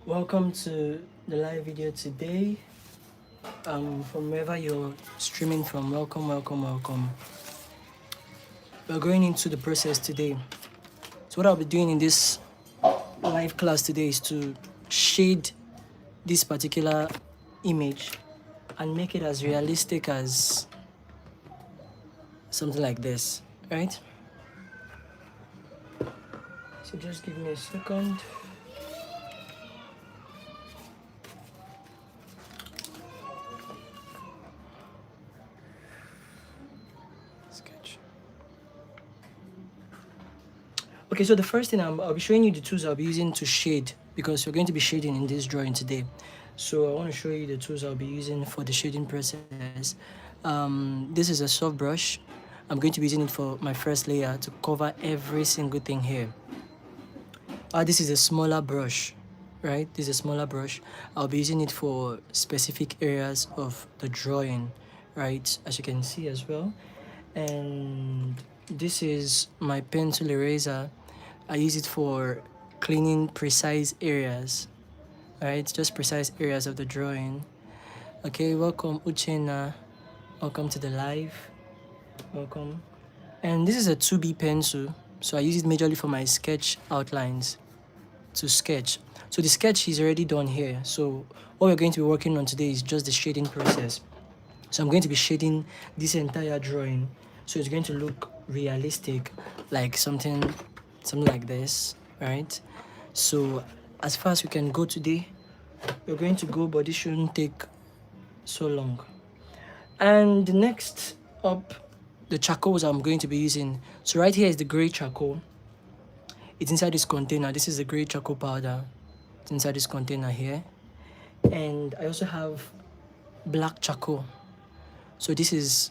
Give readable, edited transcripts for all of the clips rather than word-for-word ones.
Welcome to the live video today. From wherever you're streaming from, welcome. We're going into the process today. So what I'll be doing in this live class today is to shade this particular image and make it as realistic as something like this, right? So just give me a second. Sketch. Okay, so the first thing I'll be showing you the tools I'll be using to shade, because you're going to be shading in this drawing today. So I want to show you the tools I'll be using for the shading process. This is a soft brush. I'm going to be using it for my first layer to cover every single thing here. This is a smaller brush, right? This is a smaller brush. I'll be using it for specific areas of the drawing, right? As you can see as well. And this is my pencil eraser. I use it for cleaning precise areas, right? Just precise areas of the drawing. Okay, welcome Uchenna. Welcome to the live. Welcome. And this is a 2B pencil. So I use it majorly for my sketch outlines to sketch. So the sketch is already done here. So what we're going to be working on today is just the shading process. So I'm going to be shading this entire drawing. So it's going to look realistic, like something like this, right? So as far as we can go today, we're going to go, but this shouldn't take so long. And next up, the charcoals I'm going to be using. So right here is the gray charcoal. It's inside this container. This is the gray charcoal powder. It's inside this container here. And I also have black charcoal. So this is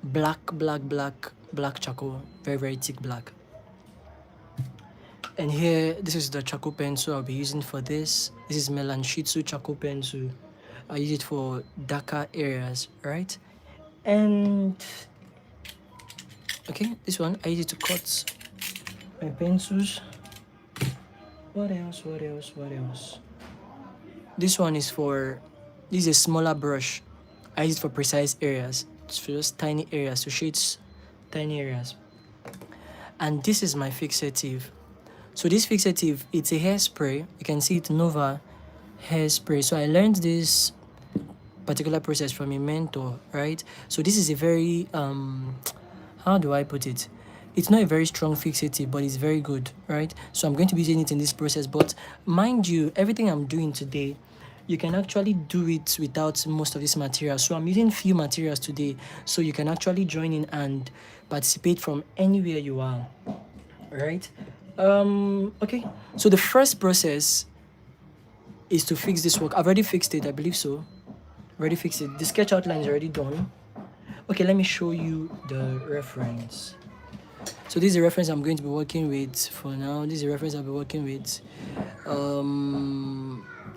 black charcoal, very thick black. And here, this is the charcoal pencil I'll be using for this. This is Melanshitsu charcoal pencil. I use it for darker areas, right? And okay, this one I use it to cut my pencils. What else? This one is for, this is a smaller brush. I use it for precise areas. It's for just tiny areas, to shade tiny areas. And this is my fixative. So this fixative, it's a hairspray. You can see it, Nova hairspray. So I learned this particular process from a mentor, right? So this is a very, how do I put it? It's not a very strong fixative, but it's very good, right? So I'm going to be using it in this process. But mind you, everything I'm doing today, you can actually do it without most of this material. So I'm using few materials today, so you can actually join in and participate from anywhere you are, right? Okay, so the first process is to fix this work. I've already fixed it, I believe so. Already fixed it. The sketch outline is already done. Okay, let me show you the reference. So this is the reference I'm going to be working with for now. This is the reference I'll be working with.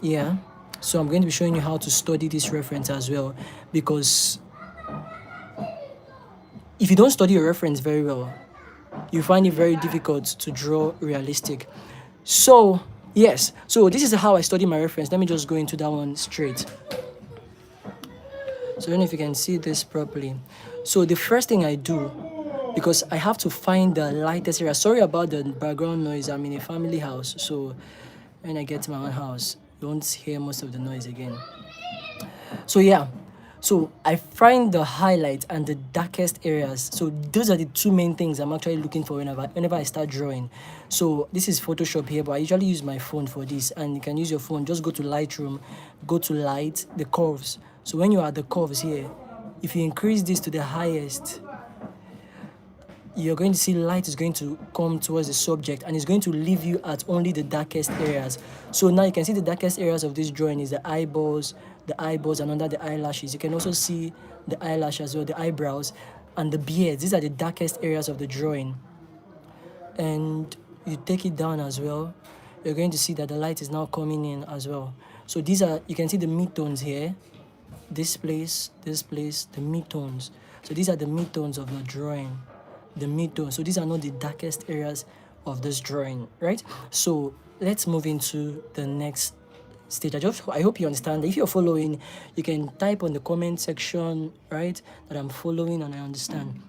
Yeah. So I'm going to be showing you how to study this reference as well, because if you don't study your reference very well, you find it very difficult to draw realistic. So yes, so this is how I study my reference. Let me just go into that one straight. So I don't know if you can see this properly. So the first thing I do, because I have to find the lightest area. Sorry about the background noise. I'm in a family house, so when I get to my own house, you won't hear most of the noise again. So yeah, so I find the highlights and the darkest areas. So those are the two main things I'm actually looking for whenever I start drawing. So this is Photoshop here, but I usually use my phone for this, and you can use your phone. Just go to Lightroom, go to Light, the curves. So when you are at the curves here, if you increase this to the highest, you're going to see light is going to come towards the subject, and it's going to leave you at only the darkest areas. So now you can see the darkest areas of this drawing is the eyeballs, and under the eyelashes. You can also see the eyelash as well, the eyebrows, and the beard. These are the darkest areas of the drawing. And you take it down as well, you're going to see that the light is now coming in as well. So these are, you can see the midtones here. This place, the midtones. So these are the midtones of the drawing. The midtones. So these are not the darkest areas of this drawing, right? So let's move into the next stage. I hope you understand. If you're following, you can type on the comment section, right, that I'm following and I understand.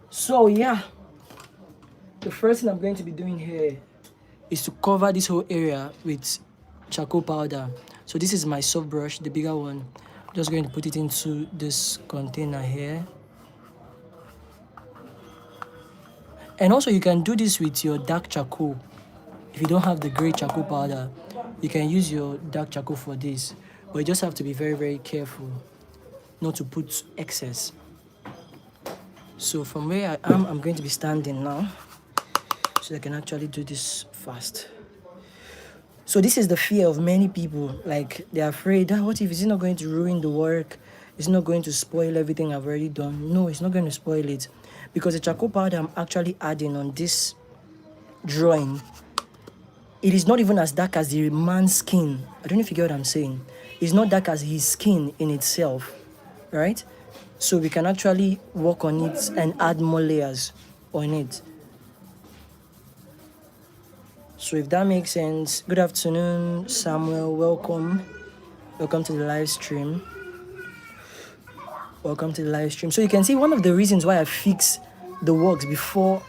So yeah, the first thing I'm going to be doing here is to cover this whole area with charcoal powder. So this is my soft brush, the bigger one. I'm just going to put it into this container here. And also you can do this with your dark charcoal. If you don't have the gray charcoal powder, you can use your dark charcoal for this. But you just have to be very, very careful not to put excess. So from where I am, I'm going to be standing now, so I can actually do this fast. So this is the fear of many people. Like, they're afraid, what if it's not going to ruin the work? It's not going to spoil everything I've already done. No, it's not going to spoil it. Because the charcoal powder I'm actually adding on this drawing, it is not even as dark as the man's skin. I don't know if you get what I'm saying. It's not dark as his skin in itself, right? So we can actually work on it and add more layers on it. So if that makes sense, good afternoon, Samuel. Welcome. Welcome to the live stream. Welcome to the live stream. So you can see one of the reasons why I fix the works before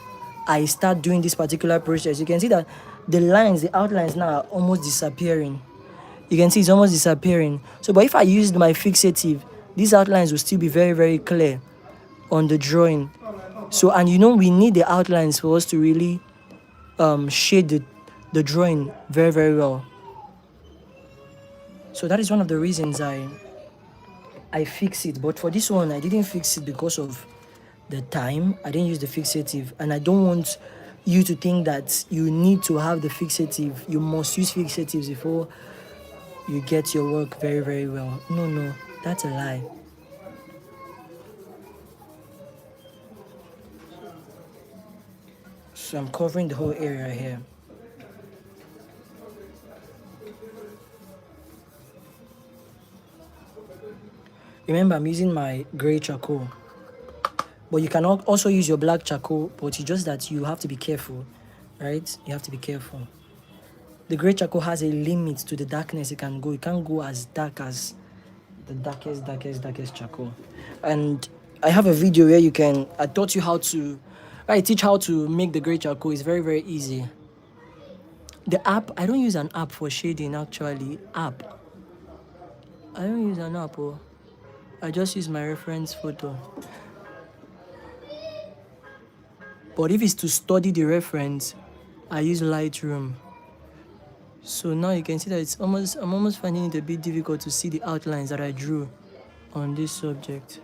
I start doing this particular process. You can see that the lines, the outlines now are almost disappearing. You can see it's almost disappearing. So, but if I used my fixative, these outlines will still be very, very clear on the drawing. So, and you know, we need the outlines for us to really shade the drawing very, very well. So that is one of the reasons I fix it. But for this one, I didn't fix it because of the time. I didn't use the fixative, and I don't want you to think that you need to have the fixative. You must use fixatives before you get your work very, very well. No, that's a lie. So I'm covering the whole area here. Remember, I'm using my gray charcoal. But you can also use your black charcoal, but it's just that you have to be careful, right? You have to be careful. The gray charcoal has a limit to the darkness it can go. It can't go as dark as the darkest charcoal. And I have a video where I taught you how to, I teach how to make the gray charcoal. It's very, very easy. The app, I don't use an app for shading actually. I don't use an app. I just use my reference photo. But if it's to study the reference, I use Lightroom. So now you can see that I'm almost finding it a bit difficult to see the outlines that I drew on this subject.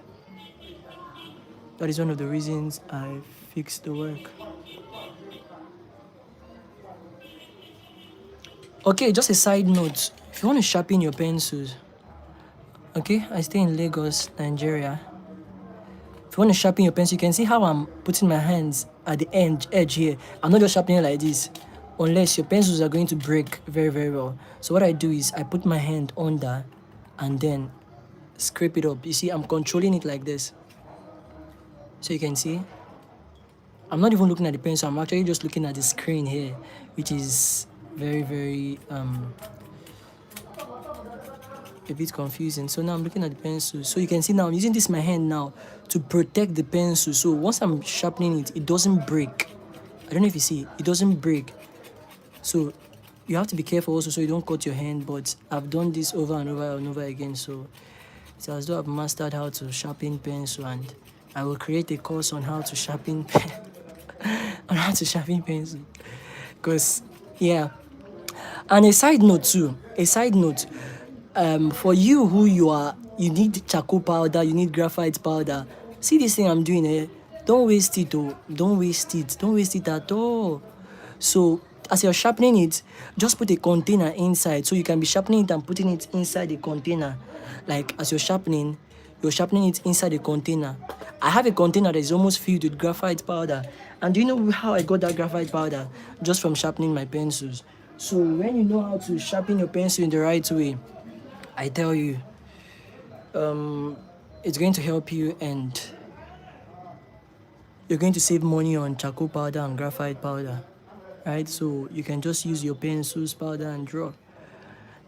That is one of the reasons I fixed the work. Okay, just a side note. If you want to sharpen your pencils, okay, I stay in Lagos, Nigeria. If you want to sharpen your pencil, you can see how I'm putting my hands at the edge here. I'm not just sharpening like this, unless your pencils are going to break very, very well. So what I do is I put my hand under and then scrape it up. You see, I'm controlling it like this. So you can see, I'm not even looking at the pencil. I'm actually just looking at the screen here, which is very, very a bit confusing. So now I'm looking at the pencil. So you can see now I'm using this my hand now to protect the pencil. So once I'm sharpening it, it doesn't break. I don't know if you see, it doesn't break. So you have to be careful also so you don't cut your hand. But I've done this over and over and over again. So it's as though I've mastered how to sharpen pencil, and I will create a course on how to sharpen pencil. Because yeah. And a side note, for you who you need charcoal powder, you need graphite powder. See this thing I'm doing here? Don't waste it, don't waste it at all. So as you're sharpening it, just put a container inside, so you can be sharpening it and putting it inside the container. Like as you're sharpening it inside the container. I have a container that is almost filled with graphite powder. And do you know how I got that graphite powder? Just from sharpening my pencils. So when you know how to sharpen your pencil in the right way, I tell you, it's going to help you, and you're going to save money on charcoal powder and graphite powder, right? So you can just use your pencils, powder, and draw.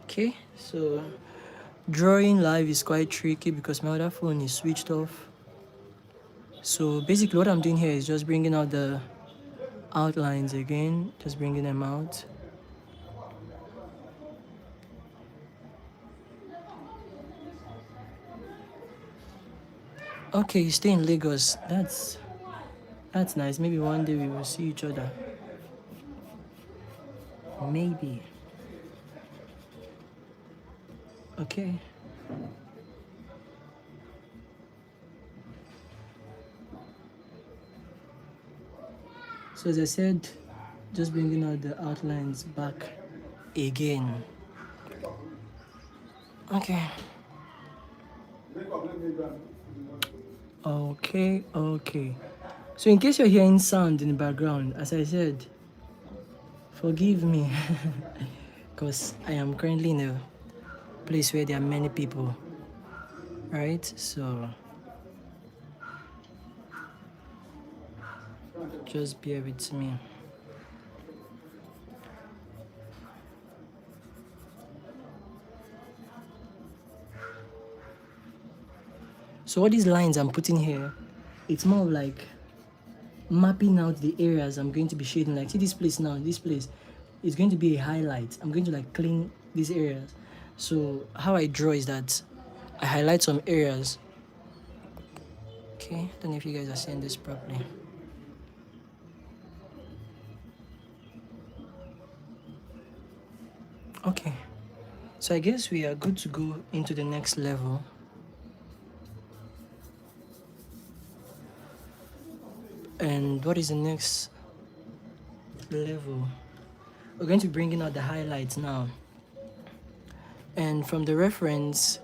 Okay, so drawing live is quite tricky because my other phone is switched off. So basically what I'm doing here is just bringing out the outlines again, just bringing them out. Okay, you stay in Lagos. That's nice. Maybe one day we will see each other. Maybe. Okay. So as I said, just bringing out the outlines back again. Okay. Okay. So in case you're hearing sound in the background, as I said, forgive me because I am currently in a place where there are many people, right? So just bear with me. So all these lines I'm putting here, it's more of like mapping out the areas I'm going to be shading. Like see this place now, this place is going to be a highlight. I'm going to like clean these areas. So how I draw is that I highlight some areas. Okay, don't know if you guys are seeing this properly. Okay, so I guess we are good to go into the next level. And what is the next level? We're going to be bringing out the highlights now. And from the reference,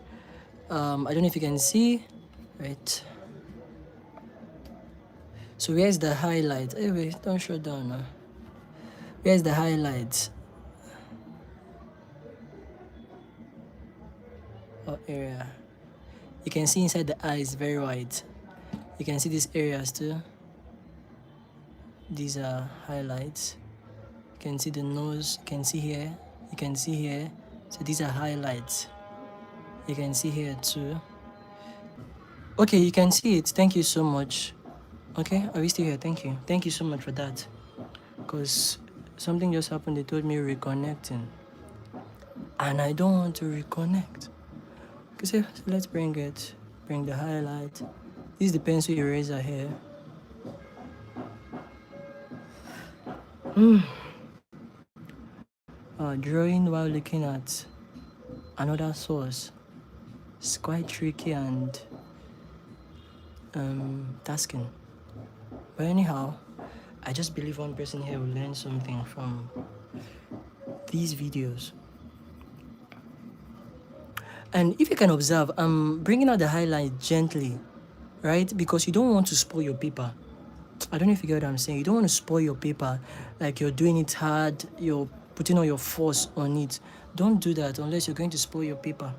I don't know if you can see, right? So where's the highlight? Hey, wait, don't show down now. Where's the highlight? Oh, area. You can see inside the eyes, very white. You can see these areas too. These are highlights. You can see the nose, you can see here, you can see here. So these are highlights. You can see here too. Okay, you can see it. Thank you so much. Okay, are we still here? Thank you. Thank you so much for that. Because something just happened. They told me reconnecting. And I don't want to reconnect. Okay, so let's bring it. Bring the highlight. This is the pencil eraser here. Drawing while looking at another source is quite tricky and tasking. But anyhow, I just believe one person here will learn something from these videos. And if you can observe, I'm bringing out the highlight gently, right? Because you don't want to spoil your paper. I don't know if you get what I'm saying. You don't want to spoil your paper, like you're doing it hard, you're putting all your force on it. Don't do that unless you're going to spoil your paper.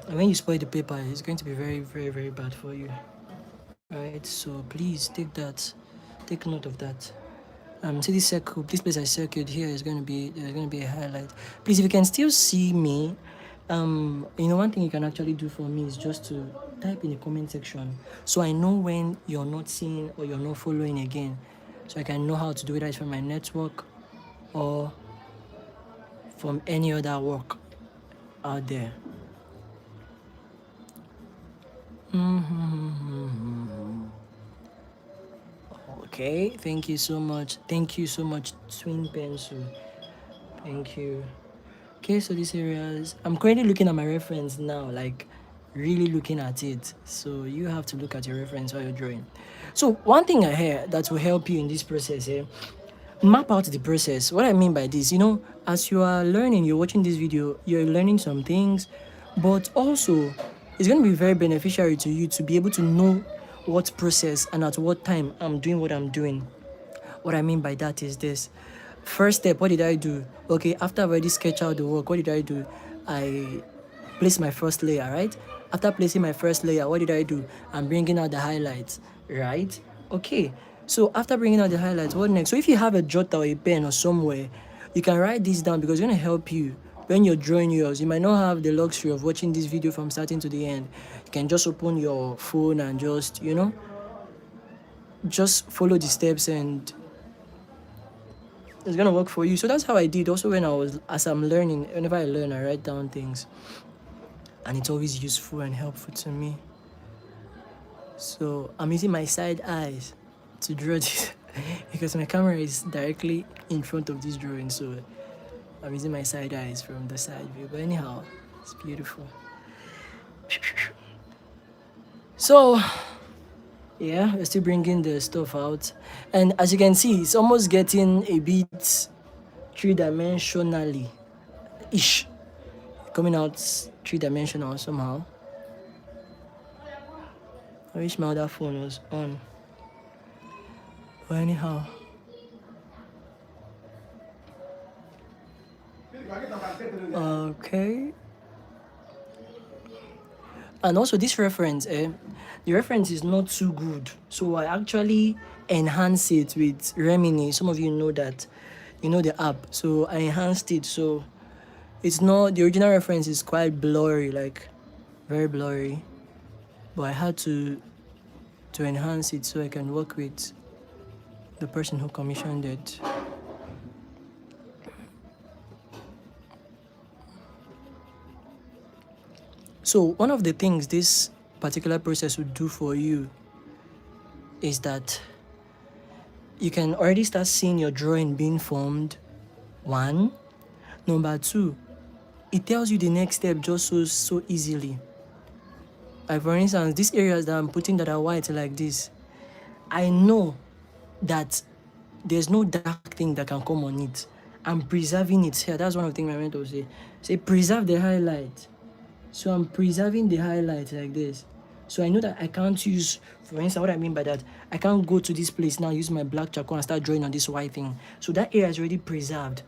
And when you spoil the paper, it's going to be very, very, very bad for you. Right? So please take note of that. See this circle, this place I circled here is going to be a highlight. Please, if you can still see me, one thing you can actually do for me is just to type in the comment section so I know when you're not seeing or you're not following again, so I can know how to do it, either from my network or from any other work out there. Okay, thank you so much, Twin Pencil. Thank you. Okay, so these areas, I'm currently looking at my reference now, like really looking at it. So you have to look at your reference while you're drawing. So one thing I hear that will help you in this process, map out the process. What I mean by this, as you are learning, you're watching this video, you're learning some things, but also it's going to be very beneficial to you to be able to know what process and at what time I'm doing what I'm doing. What I mean by that is this. First step, what did I do? Okay, after I've already sketched out the work, what did I do? I placed my first layer, right? After placing my first layer, what did I do? I'm bringing out the highlights, right? Okay, so after bringing out the highlights, what next? So if you have a jotter or a pen or somewhere, you can write this down because it's going to help you when you're drawing yours, you might not have the luxury of watching this video from starting to the end. You can just open your phone and just, just follow the steps and it's gonna work for you. So that's how I did. Also, as I'm learning, whenever I learn, I write down things, and it's always useful and helpful to me. So I'm using my side eyes to draw this because my camera is directly in front of this drawing. So I'm using my side eyes from the side view. But anyhow, it's beautiful. So yeah, we're still bringing the stuff out, and as you can see, it's almost getting a bit three-dimensionally ish, coming out three-dimensional somehow. I wish my other phone was on, but anyhow. Okay. And also this reference, the reference is not too good. So I actually enhance it with Remini. Some of you know that, you know the app. So I enhanced it. So it's not, the original reference is quite blurry, like very blurry. But I had to enhance it so I can work with the person who commissioned it. So one of the things this particular process would do for you is that you can already start seeing your drawing being formed. One. Number two, it tells you the next step just so easily. Like for instance, these areas that I'm putting that are white like this, I know that there's no dark thing that can come on it. I'm preserving it here. That's one of the things I meant to say. Say preserve the highlight. So I'm preserving the highlight like this. So I know that I can't use, for instance, what I mean by that, I can't go to this place now, use my black charcoal and start drawing on this white thing. So that area is already preserved.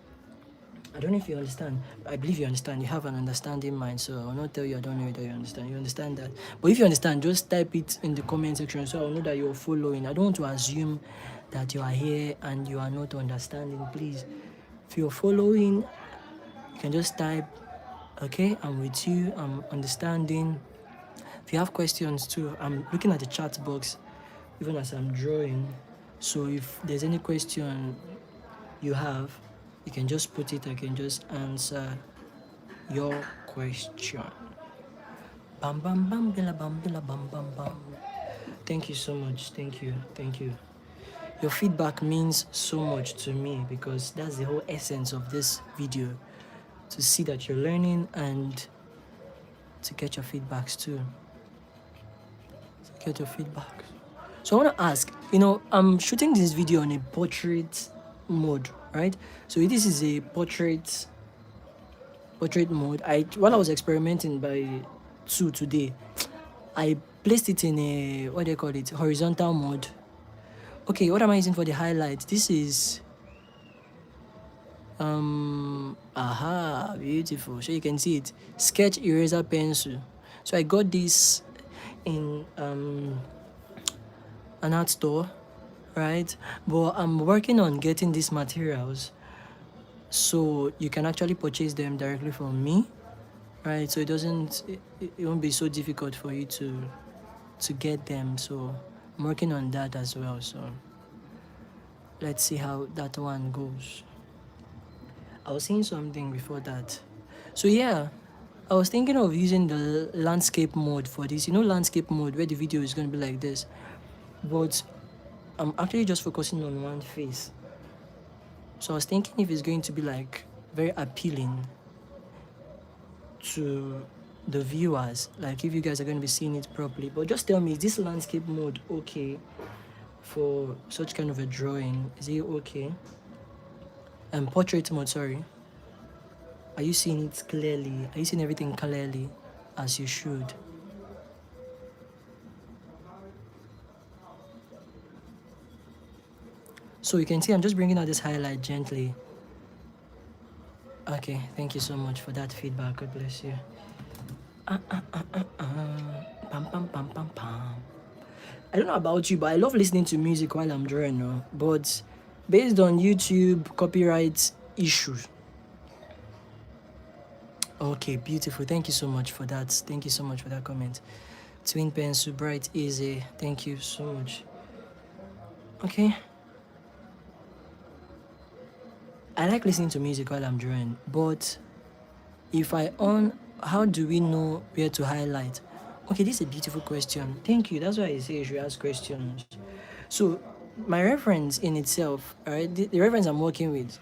I don't know if you understand. I believe you understand. You have an understanding mind, so I will not tell you I don't know whether you understand. You understand that. But if you understand, just type it in the comment section so I will know that you're following. I don't want to assume that you are here and you are not understanding. Please, if you're following, you can just type, okay, I'm with you, I'm understanding. If you have questions too, I'm looking at the chat box even as I'm drawing. So if there's any question you have, you can just put it, I can just answer your question. Bam bam bam bila bam bam. Thank you so much. Thank you. Your feedback means so much to me because that's the whole essence of this video. To see that you're learning and to get your feedbacks too. So I want to ask, I'm shooting this video on a portrait mode, right? So this is a portrait mode. While I was experimenting by 2 today, I placed it in a, what do you call it, horizontal mode. Okay, what am I using for the highlight? This is beautiful. So you can see it, sketch eraser pencil. So I got this in an art store, right? But I'm working on getting these materials so you can actually purchase them directly from me, right? So it won't be so difficult for you to get them. So I'm working on that as well. So let's see how that one goes. I was saying something before that. So yeah, I was thinking of using the landscape mode for this. Landscape mode where the video is going to be like this. But I'm actually just focusing on one face. So I was thinking if it's going to be like very appealing to the viewers, like if you guys are going to be seeing it properly. But just tell me, is this landscape mode okay for such kind of a drawing? Is it okay? Portrait mode, sorry. Are you seeing it clearly? Are you seeing everything clearly as you should? So you can see I'm just bringing out this highlight gently. Okay, thank you so much for that feedback. God bless you. Pam, pam, pam, pam, pam. I don't know about you, but I love listening to music while I'm drawing. No? But based on YouTube copyright issues, Okay, beautiful. Thank you so much for that. Thank you so much for that comment. Twin pencil, bright, easy. Thank you so much. Okay. I like listening to music while I'm drawing, but if I on, how do we know where to highlight? Okay, this is a beautiful question. Thank you. That's why I say you should ask questions. So, my reference in itself, all right, the reference I'm working with,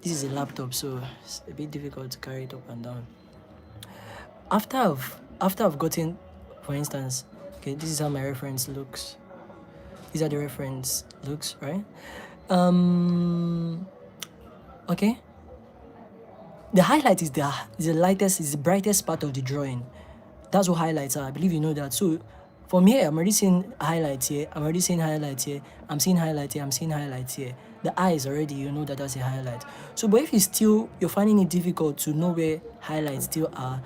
this is a laptop, so it's a bit difficult to carry it up and down. After I've gotten, for instance, okay, this is how my reference looks. These are the reference looks, right? Okay. The highlight is the lightest, is the brightest part of the drawing. That's what highlights are. I believe you know that. So from here, I'm already seeing highlights here. I'm already seeing highlights here. I'm seeing highlights here. I'm seeing highlights here. The eyes already, you know that that's a highlight. So, but if you're finding it difficult to know where highlights still are,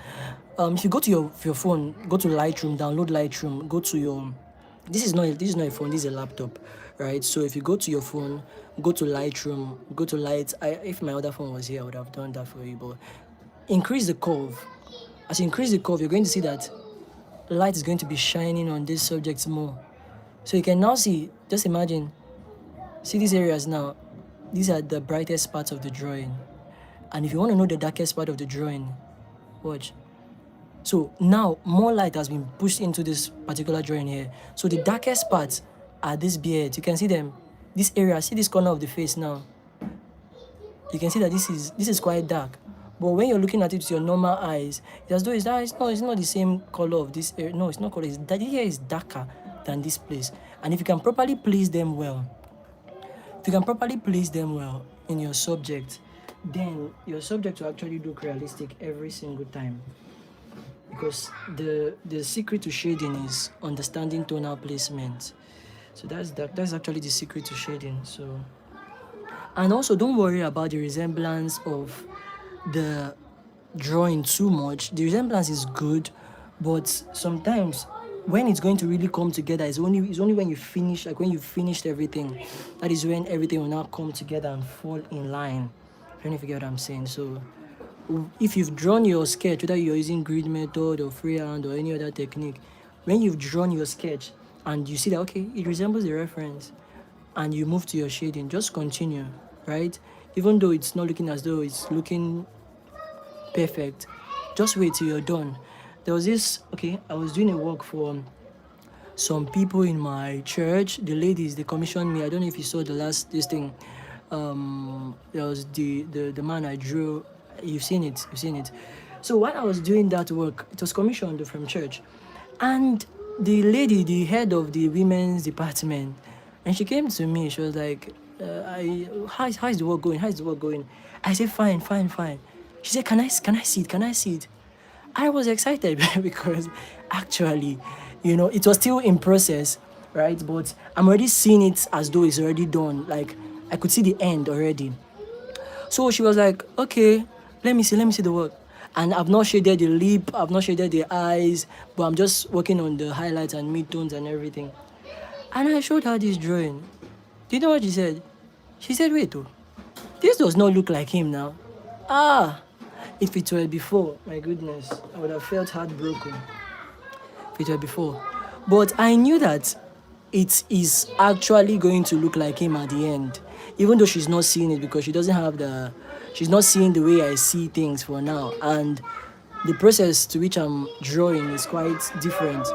if you go to your phone, go to Lightroom, download Lightroom, go to your, this is not a phone, this is a laptop, right? So if you go to your phone, go to Lightroom, go to Light. If my other phone was here, I would have done that for you. But increase the curve. As you increase the curve, you're going to see that light is going to be shining on these subjects more. So you can now see, just imagine, see these areas now. These are the brightest parts of the drawing. And if you want to know the darkest part of the drawing, watch. So now more light has been pushed into this particular drawing here. So the darkest parts are these beards. You can see them. This area, see this corner of the face now. You can see that this is quite dark. But when you're looking at it with your normal eyes, it's as though it's not the same color of this area. No, it's not color. That here is darker than this place. And if you can properly place them well, in your subject, then your subject will actually look realistic every single time. Because the secret to shading is understanding tonal placement. So that's actually the secret to shading. So, and also don't worry about the resemblance of the drawing too much. The resemblance is good, but sometimes when it's going to really come together is only when you finish, like when you finished everything. That is when everything will now come together and fall in line. I don't know if you get what I'm saying. So if you've drawn your sketch, whether you're using grid method or freehand or any other technique, when you've drawn your sketch and you see that, okay, it resembles the reference, and you move to your shading, just continue, right? Even though it's not looking as though it's looking perfect, just wait till you're done. There was this, okay, I was doing a work for some people in my church. The ladies, they commissioned me. I don't know if you saw this thing. There was the man I drew. You've seen it. So while I was doing that work, it was commissioned from church, and the lady, the head of the women's department, and she came to me. She was like, how's the work going? I said, fine. She said, can I see it? I was excited because actually, it was still in process, right? But I'm already seeing it as though it's already done. Like, I could see the end already. So she was like, okay, let me see the work. And I've not shaded the lip, I've not shaded the eyes, but I'm just working on the highlights and midtones and everything. And I showed her this drawing. Do you know what she said? She said, wait, this does not look like him now. If it were before, my goodness, I would have felt heartbroken. If it were before. But I knew that it is actually going to look like him at the end. Even though she's not seeing it because she's not seeing the way I see things for now. And the process to which I'm drawing is quite different.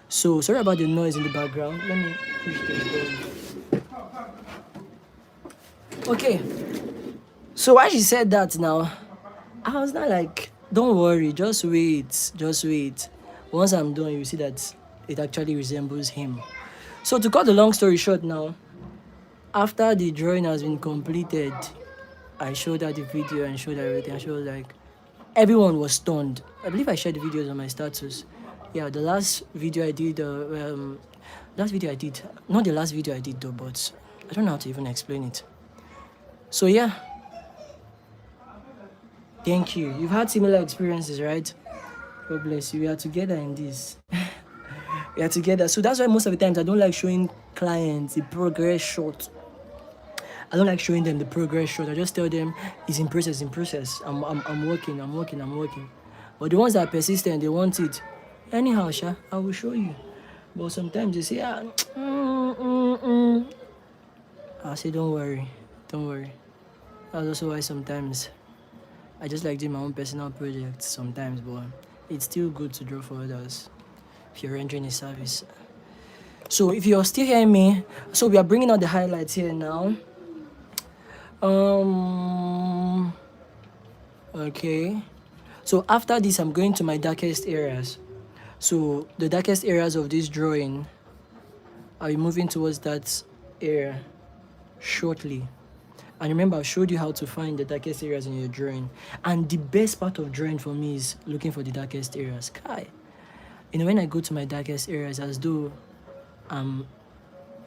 So, sorry about the noise in the background. Let me push this down. Okay. So, why she said that now, I was not like, don't worry, just wait. Once I'm done, you see that it actually resembles him. So, to cut the long story short now, after the drawing has been completed, I showed her the video and showed her everything. And she was like, everyone was stunned. I believe I shared the videos on my status. Yeah, the last video I did, not the last video I did though, but I don't know how to even explain it. So yeah, thank you. You've had similar experiences, right? God bless you. We are together in this. We are together. So that's why most of the times I don't like showing clients the progress shot. I don't like showing them the progress shot. I just tell them it's in process. I'm working. But the ones that are persistent, they want it. Anyhow, Sha, I will show you. But sometimes they say, I say, don't worry, don't worry. That's also why sometimes I just like doing my own personal projects sometimes, but it's still good to draw for others if you're rendering a service. So if you're still hearing me, so we are bringing out the highlights here now. Okay. So after this, I'm going to my darkest areas. So the darkest areas of this drawing, I'll be moving towards that area shortly. And remember, I showed you how to find the darkest areas in your drawing. And the best part of drawing for me is looking for the darkest areas. Kai. You know, when I go to my darkest areas, as though I'm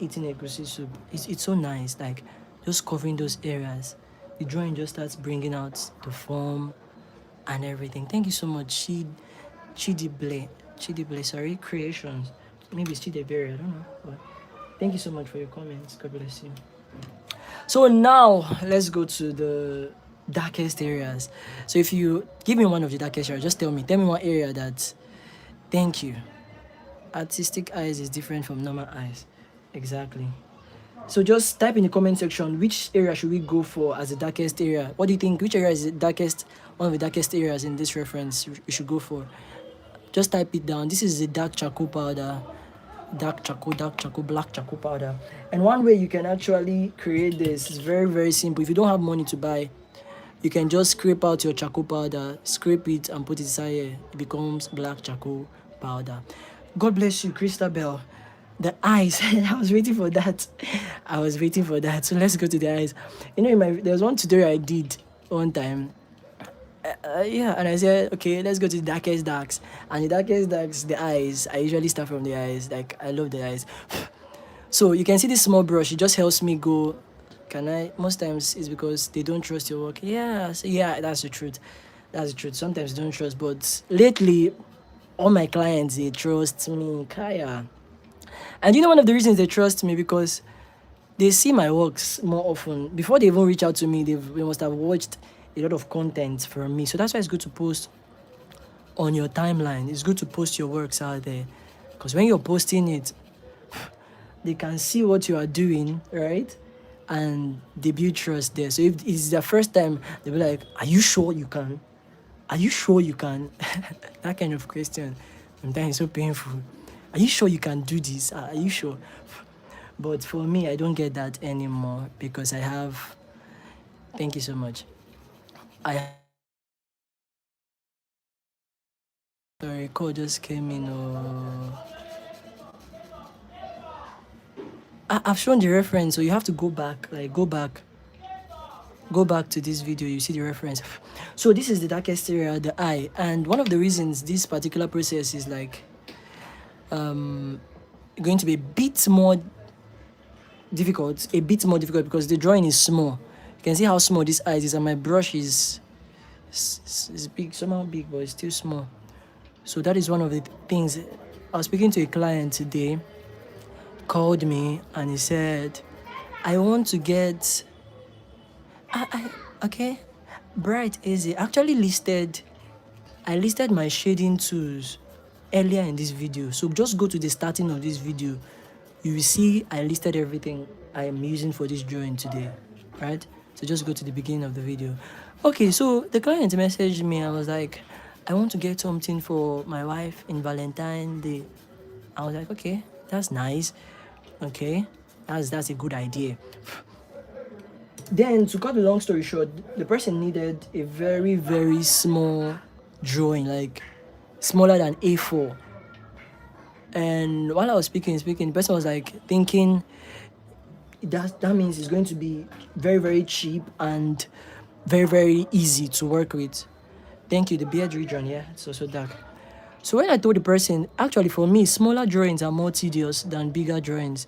eating a egusi soup, it's so nice. Like, just covering those areas. The drawing just starts bringing out the form and everything. Thank you so much, Chidible, sorry, Creations. Maybe it's Chidebere, I don't know. But thank you so much for your comments. God bless you. So now let's go to the darkest areas. So if you give me one of the darkest areas, just tell me one area that, thank you. Artistic eyes is different from normal eyes. Exactly. So just type in the comment section, which area should we go for as the darkest area? What do you think? Which area is the darkest, one of the darkest areas in this reference you should go for? Just type it down. This is the dark charcoal powder. Dark charcoal, black charcoal powder. And one way you can actually create this is very, very simple. If you don't have money to buy, you can just scrape out your charcoal powder, scrape it and put it inside here. It becomes black charcoal powder. God bless you, Christabel. The eyes, I was waiting for that. So let's go to the eyes. You know, there's one tutorial I did one time. Yeah, and I said, okay, let's go to the darkest darks. And the darkest darks, the eyes. I usually start from the eyes. Like, I love the eyes. So you can see this small brush. It just helps me go. Most times it's because they don't trust your work. Yeah, so yeah, that's the truth. Sometimes they don't trust, but lately, all my clients, they trust me. Kaya. And you know, one of the reasons they trust me, because they see my works more often. Before they even reach out to me, they must have watched a lot of content from me. So that's why it's good to post on your timeline. It's good to post your works out there, because when you're posting it, they can see what you are doing, right? And they build trust there. So if it's their first time, they'll be like, are you sure you can? Are you sure you can? That kind of question. Sometimes it's so painful. Are you sure you can do this? Are you sure? But for me, I don't get that anymore, because I have... Thank you so much. Sorry, call just came in. I've shown the reference, so you have to go back. Go back to this video, you see the reference. So this is the darkest area, the eye. And one of the reasons this particular process is like going to be a bit more difficult, because the drawing is small. You can see how small this eye is, and my brush is big, somehow big, but it's still small. So that is one of the things. I was speaking to a client today, called me, and he said, I want to get... okay, Bright Easy. Actually I listed my shading tools earlier in this video. So just go to the starting of this video. You will see I listed everything I am using for this drawing today, right? So just go to the beginning of the video. Okay, so the client messaged me. I was like, I want to get something for my wife in Valentine's Day. I was like, okay, that's nice. Okay, that's a good idea. Then, to cut the long story short, the person needed a very, very small drawing, like smaller than A4. And while I was speaking, the person was like thinking that means it's going to be very, very cheap and very, very easy to work with. Thank you, the beard region, yeah, it's also dark. So when I told the person, actually for me, smaller drawings are more tedious than bigger drawings.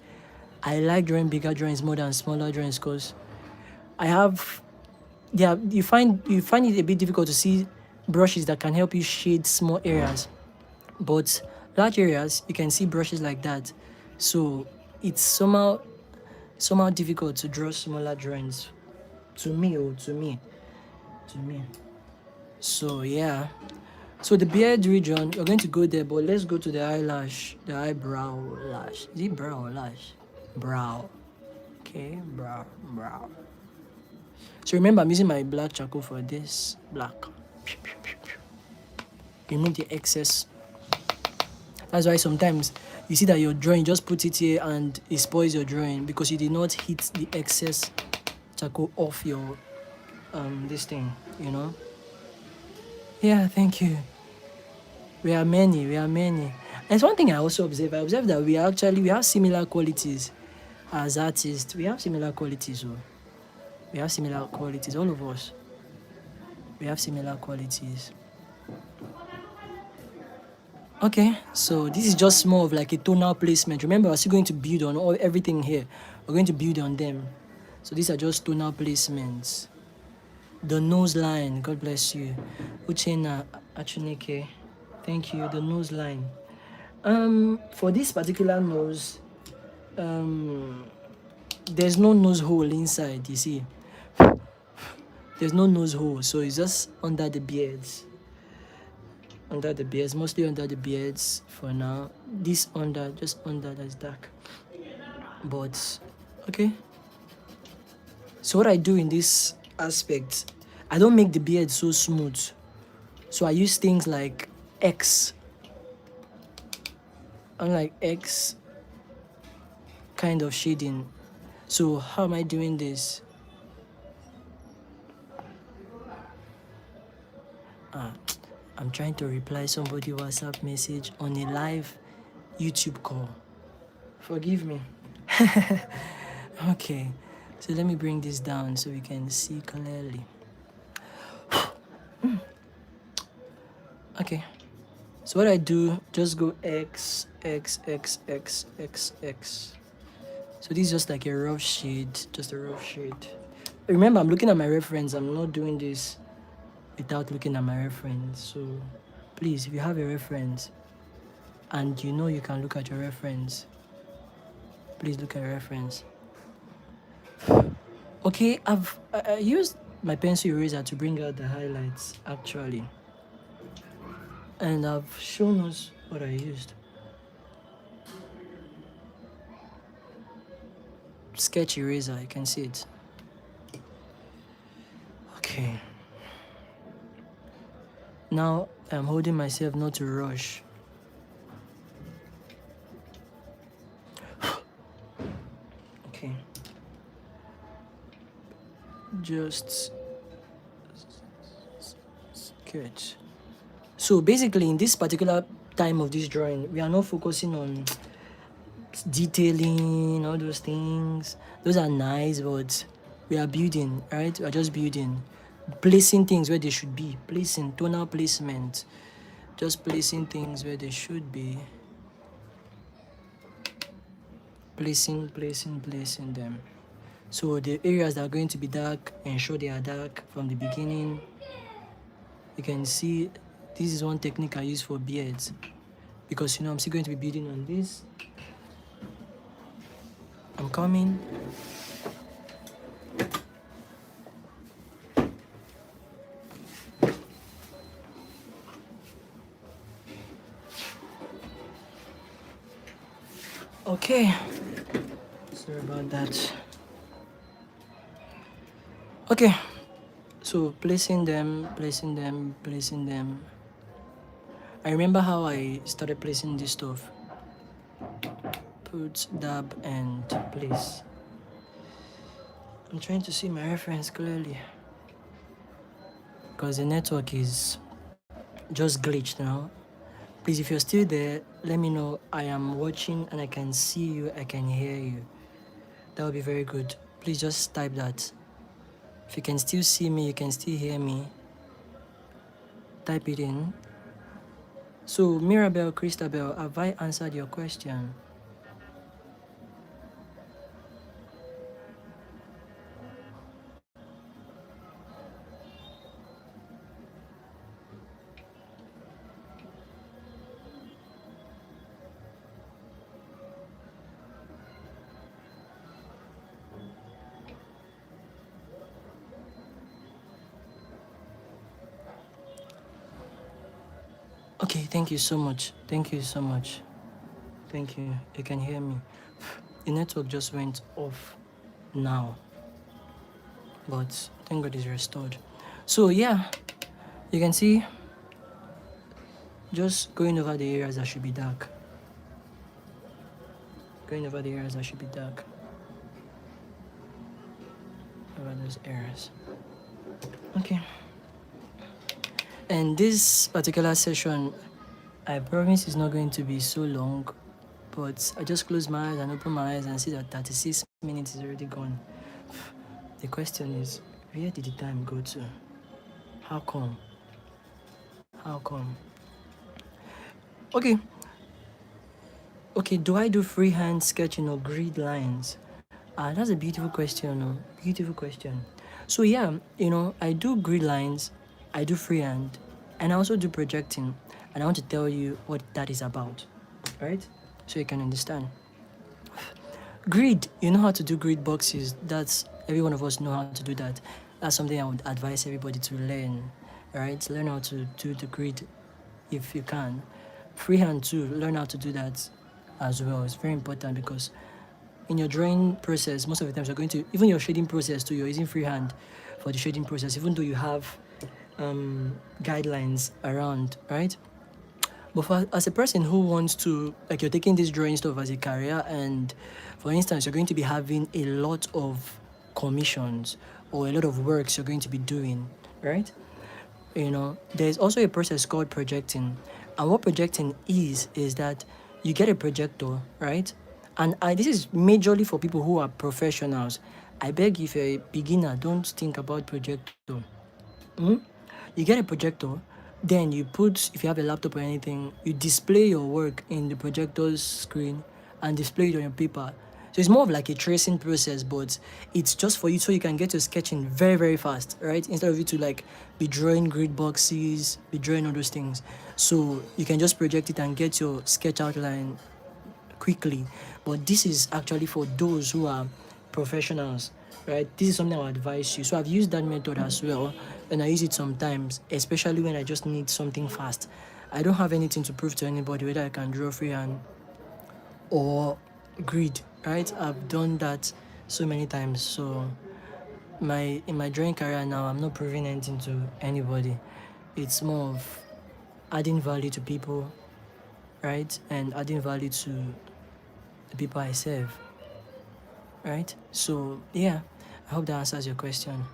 I like drawing bigger drawings more than smaller drawings, because you find it a bit difficult to see brushes that can help you shade small areas. But large areas, you can see brushes like that. So it's somehow difficult to draw smaller drawings. To me. So yeah. So the beard region, you're going to go there, but let's go to the eyelash, the eyebrow lash. Is it brow or lash? Brow. Okay, brow. So remember, I'm using my black charcoal for this. Black. Remove the excess. That's why sometimes you see that your drawing, just put it here and it spoils your drawing because you did not hit the excess charcoal off your this thing, you know. Yeah, thank you. We are many. There's one thing I also observe. I observe that we have similar qualities as artists. We have similar qualities. Oh. We have similar qualities, all of us. We have similar qualities. Okay, so this is just more of like a tonal placement. Remember, we're still going to build on everything here. We're going to build on them. So these are just tonal placements. The nose line, God bless you. Uchena Achunike, thank you. The nose line. For this particular nose, there's no nose hole inside, you see. There's no nose hole, so it's just under the beards. Mostly under the beards for now. This just under, that's dark. But, okay. So what I do in this aspect, I don't make the beard so smooth. So I use things like X. Unlike X kind of shading. So how am I doing this? I'm trying to reply somebody WhatsApp message on a live YouTube call. Forgive me. Okay, so let me bring this down so we can see clearly. Okay, so what I do, just go X, X, X, X, X, X. So this is just like a rough shade, Remember, I'm looking at my reference. I'm not doing this without looking at my reference. So please, if you have a reference and you know you can look at your reference, please look at your reference. Okay, I used my pencil eraser to bring out the highlights actually, and I've shown us what I used. Sketch eraser, you can see it. Okay. Now I'm holding myself not to rush. Okay. Just sketch. So basically, in this particular time of this drawing, we are not focusing on detailing, all those things. Those are nice, but we are building, right? We are just building. Placing things where they should be. Placing, tonal placement. Just placing things where they should be. Placing them. So the areas that are going to be dark, ensure they are dark from the beginning. You can see this is one technique I use for beards, because I'm still going to be building on this. I'm coming. Okay, sorry about that. Okay, so placing them. I remember how I started placing this stuff. Put, dab, and place. I'm trying to see my reference clearly, because the network is just glitched now. Please, if you're still there, let me know. I am watching and I can see you, I can hear you. That would be very good. Please just type that. If you can still see me, you can still hear me, type it in. So, Mirabel, Christabel, have I answered your question? Okay, thank you so much. Thank you so much. Thank you. You can hear me. The network just went off now, but thank God it's restored. So yeah, you can see just going over the areas that should be dark. Going over the areas that should be dark. Over those areas. Okay. And this particular session, I promise is not going to be so long, but I just close my eyes and open my eyes and see that 36 minutes is already gone. The question is, where did the time go to? How come? How come? Okay. Okay, do I do freehand sketching or grid lines? That's a beautiful question. Beautiful question. So yeah, I do grid lines, I do freehand, and I also do projecting. And I want to tell you what that is about, right? So you can understand. Grid, you know how to do grid boxes. That's every one of us know how to do that. That's something I would advise everybody to learn, right? Learn how to do the grid if you can. Freehand too, learn how to do that as well. It's very important because in your drawing process, most of the times you're going to, even your shading process too, you're using freehand for the shading process, even though you have guidelines around, right? But as a person who wants to, like, you're taking this drawing stuff as a career, and for instance, you're going to be having a lot of commissions or a lot of works you're going to be doing, right? There's also a process called projecting. And what projecting is that you get a projector, right? And this is majorly for people who are professionals. I beg, if you're a beginner, don't think about projector. You get a projector, then you put, if you have a laptop or anything, you display your work in the projector's screen and display it on your paper. So it's more of like a tracing process, but it's just for you so you can get your sketching very, very fast, right? Instead of you to like be drawing grid boxes, be drawing all those things. So you can just project it and get your sketch outline quickly. But this is actually for those who are professionals, right? This is something I would advise you. So I've used that method as well, and I use it sometimes, especially when I just need something fast. I don't have anything to prove to anybody whether I can draw freehand or grid, right? I've done that so many times. So in my drawing career now, I'm not proving anything to anybody. It's more of adding value to people, right? And adding value to the people I serve, right? So yeah, I hope that answers your question.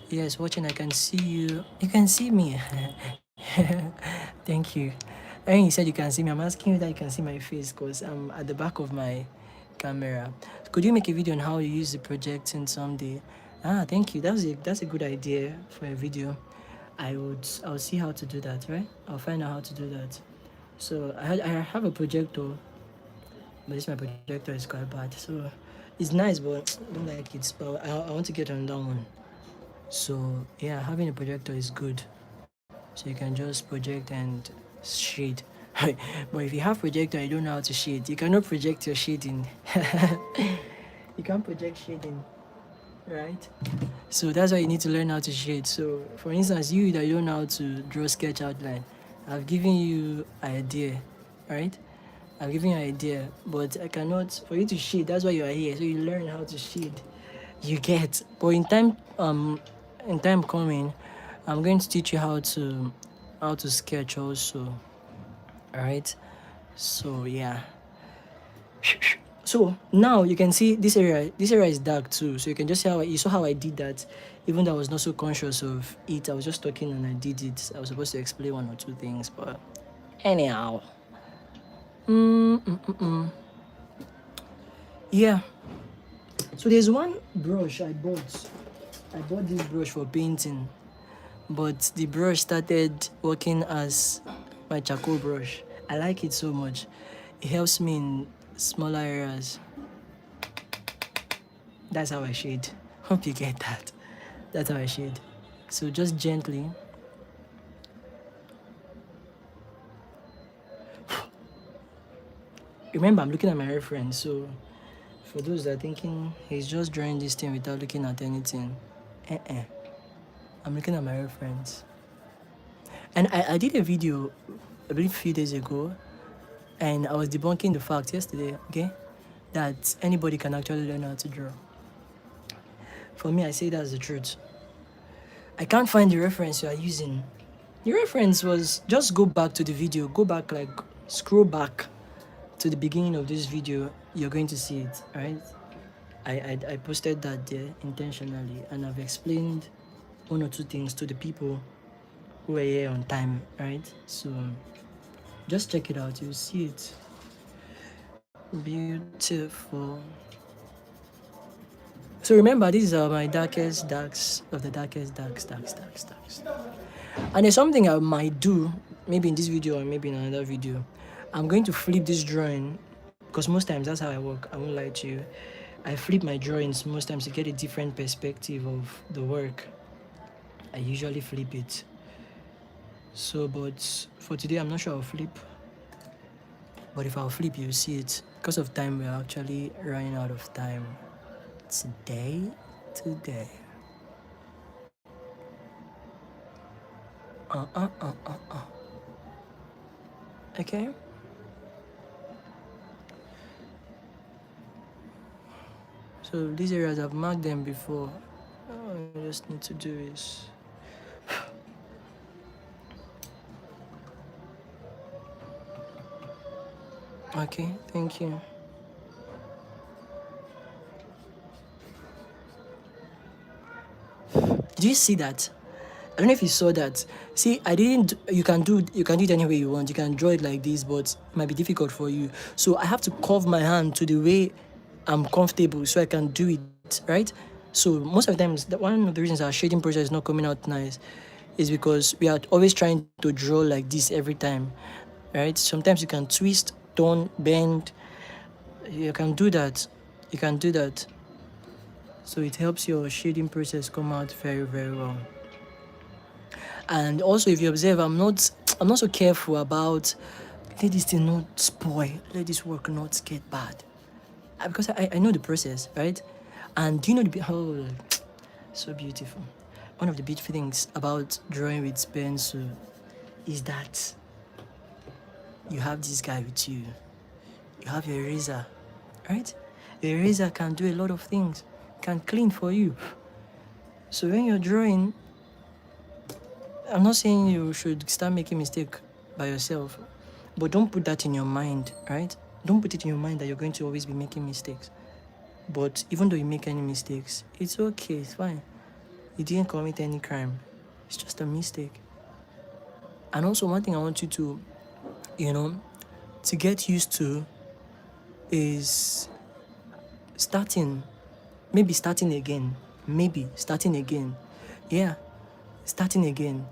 Yes, watching, I can see you. You can see me. Thank you. And you said you can see me. I'm asking you that you can see my face because I'm at the back of my camera. Could you make a video on how you use the projecting someday? Thank you. That's a good idea for a video. I'll see how to do that, right? I'll find out how to do that. So I have a projector, but this my projector is quite bad. So it's nice, but I don't like it. But I want to get another one. So yeah, having a projector is good. So you can just project and shade. But if you have projector and you don't know how to shade, you cannot project your shading. You can't project shading, right? So that's why you need to learn how to shade. So for instance, you that you don't know how to draw sketch outline, I've given you idea, right? I've given you an idea, but I cannot, for you to shade, that's why you are here. So you learn how to shade. You get. But in time coming, I'm going to teach you how to sketch also. Alright? So yeah. So now you can see this area is dark too. So you can just see you saw how I did that. Even though I was not so conscious of it, I was just talking and I did it. I was supposed to explain one or two things, but anyhow. Yeah. So there's one brush I bought. I bought this brush for painting, but the brush started working as my charcoal brush. I like it so much. It helps me in smaller areas. That's how I shade. Hope you get that. That's how I shade. So just gently. Remember, I'm looking at my reference. So for those that are thinking he's just drawing this thing without looking at anything, I'm looking at my reference. And I did a video I believe a few days ago, and I was debunking the fact yesterday, okay, that anybody can actually learn how to draw. For me, I say that's the truth. I can't find the reference you are using. The reference was just go back to the video, go back, like scroll back to the beginning of this video. You're going to see it, right? I posted that there intentionally, and I've explained one or two things to the people who are here on time, right? So just check it out, you'll see it. Beautiful. So remember, these are my darkest darks of the darkest darks. And there's something I might do, maybe in this video or maybe in another video. I'm going to flip this drawing, because most times that's how I work. I won't lie to you. I flip my drawings most times to get a different perspective of the work. I usually flip it. So, but for today, I'm not sure I'll flip. But if I'll flip, you'll see it. Because of time, we're actually running out of time. Today. Okay. So these areas, I've marked them before. All I just need to do is... Okay, thank you. Did you see that? I don't know if you saw that. See, you can do it any way you want. You can draw it like this, but it might be difficult for you. So I have to curve my hand to the way I'm comfortable so I can do it, right? So most of the times, one of the reasons our shading process is not coming out nice is because we are always trying to draw like this every time, right? Sometimes you can twist, turn, bend. You can do that. So it helps your shading process come out very, very well. And also, if you observe, I'm not so careful about let this thing not spoil, let this work not get bad, because I know the process, right? And do you know oh, so beautiful. One of the beautiful things about drawing with pencil is that you have this guy with you. You have your eraser, right? The eraser can do a lot of things, can clean for you. So when you're drawing, I'm not saying you should start making mistake by yourself, but don't put that in your mind, right? Don't put it in your mind that you're going to always be making mistakes. But even though you make any mistakes, it's okay, it's fine. You didn't commit any crime. It's just a mistake. And also, one thing I want you to, to get used to is starting again. Yeah, starting again.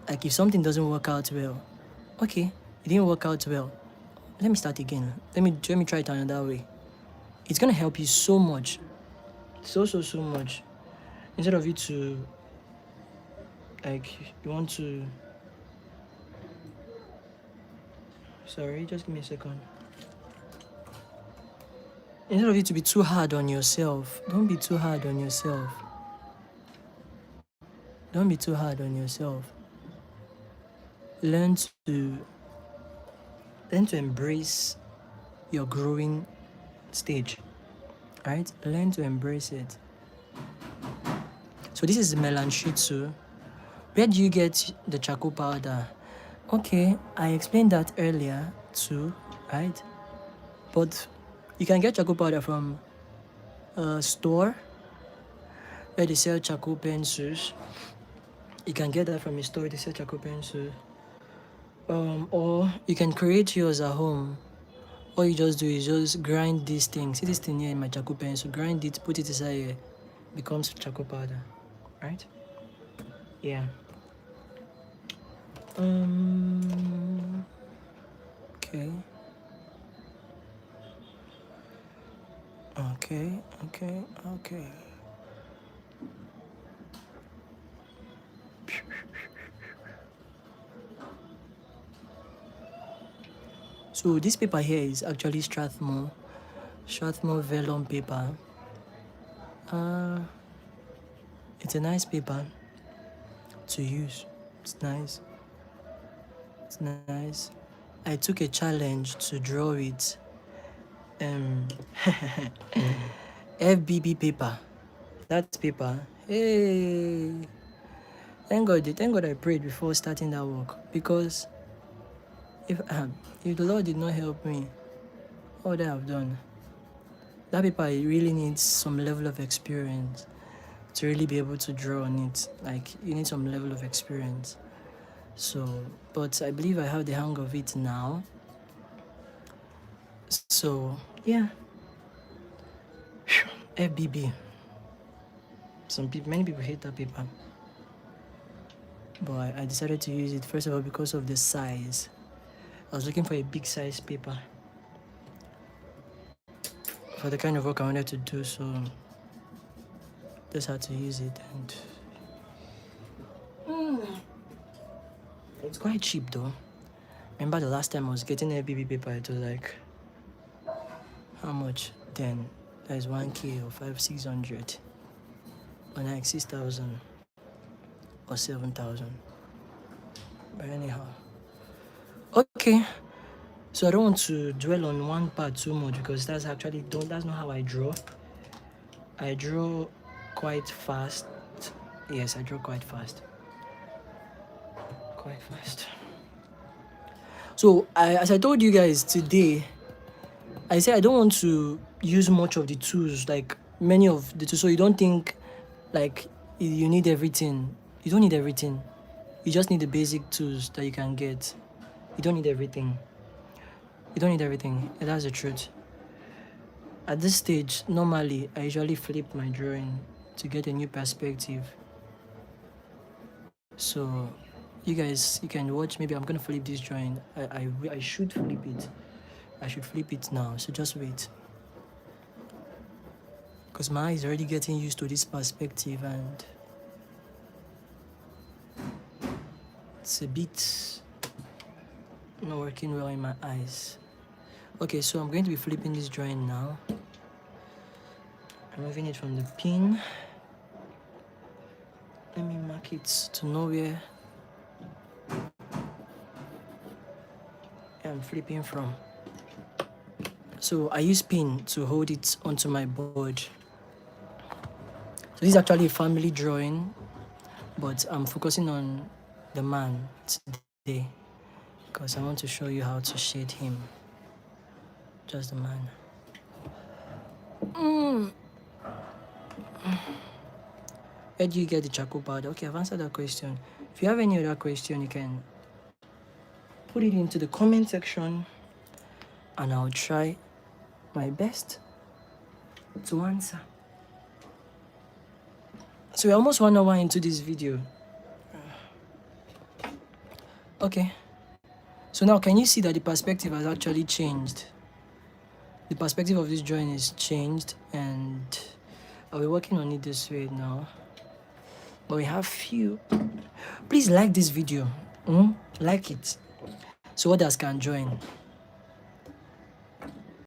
Like if something doesn't work out well, okay, it didn't work out well. Let me start again. Let me try it another way. It's gonna help you so much. So much. Instead of you to you want to sorry, just give me a second. Instead of you to be too hard on yourself, don't be too hard on yourself. Learn to embrace your growing stage, right? Learn to embrace it. So this is Melanshitsu. Where do you get the charcoal powder? Okay, I explained that earlier too, right? But you can get charcoal powder from a store where they sell charcoal pencils. You can get that from a store where they sell charcoal pencils. Or you can create yours at home. All you just do is just grind this thing. See this thing here in my charcoal pencil? Grind it, put it inside here. Becomes charcoal powder, right? Yeah. Okay. So this paper here is actually Strathmore vellum paper. It's a nice paper to use. It's nice. It's nice. I took a challenge to draw it. FBB paper. That paper. Hey. Thank God I prayed before starting that work, because if the Lord did not help me, what would I have done? That paper really needs some level of experience to really be able to draw on it. Like, you need some level of experience. So, but I believe I have the hang of it now. So, yeah. FBB. Many people hate that paper. But I decided to use it, first of all, because of the size. I was looking for a big size paper for the kind of work I wanted to do, so just had to use it. And it's quite cheap though. Remember the last time I was getting a BB paper, it was like, how much then? That is 1K or 500-600, or like 6,000 or 7,000. But anyhow, okay. So I don't want to dwell on one part too much, because that's not how I draw. I draw quite fast. Yes, I draw quite fast. Quite fast. So as I told you guys today, I said I don't want to use much of the tools, like many of the tools. So you don't think like you need everything. You don't need everything. You just need the basic tools that you can get. You don't need everything. You don't need everything. That's the truth. At this stage, normally, I usually flip my drawing to get a new perspective. So, you guys, you can watch. Maybe I'm gonna flip this drawing. I should flip it. I should flip it now. So just wait. Because my eye is already getting used to this perspective, and it's a bit not working well in my eyes. Okay, so I'm going to be flipping this drawing now. I'm moving it from the pin. Let me mark it to nowhere. I'm flipping from. So I use pin to hold it onto my board. So this is actually a family drawing, but I'm focusing on the man today because I want to show you how to shade him. Just the man. Where do you get the charcoal powder? Okay, I've answered that question. If you have any other question, you can put it into the comment section and I'll try my best to answer. So we're almost 1 hour into this video. Okay. So now can you see that the perspective has actually changed? The perspective of this drawing is changed, and I'll be working on it this way now. But we have few. Please like this video. Like it, so others can join.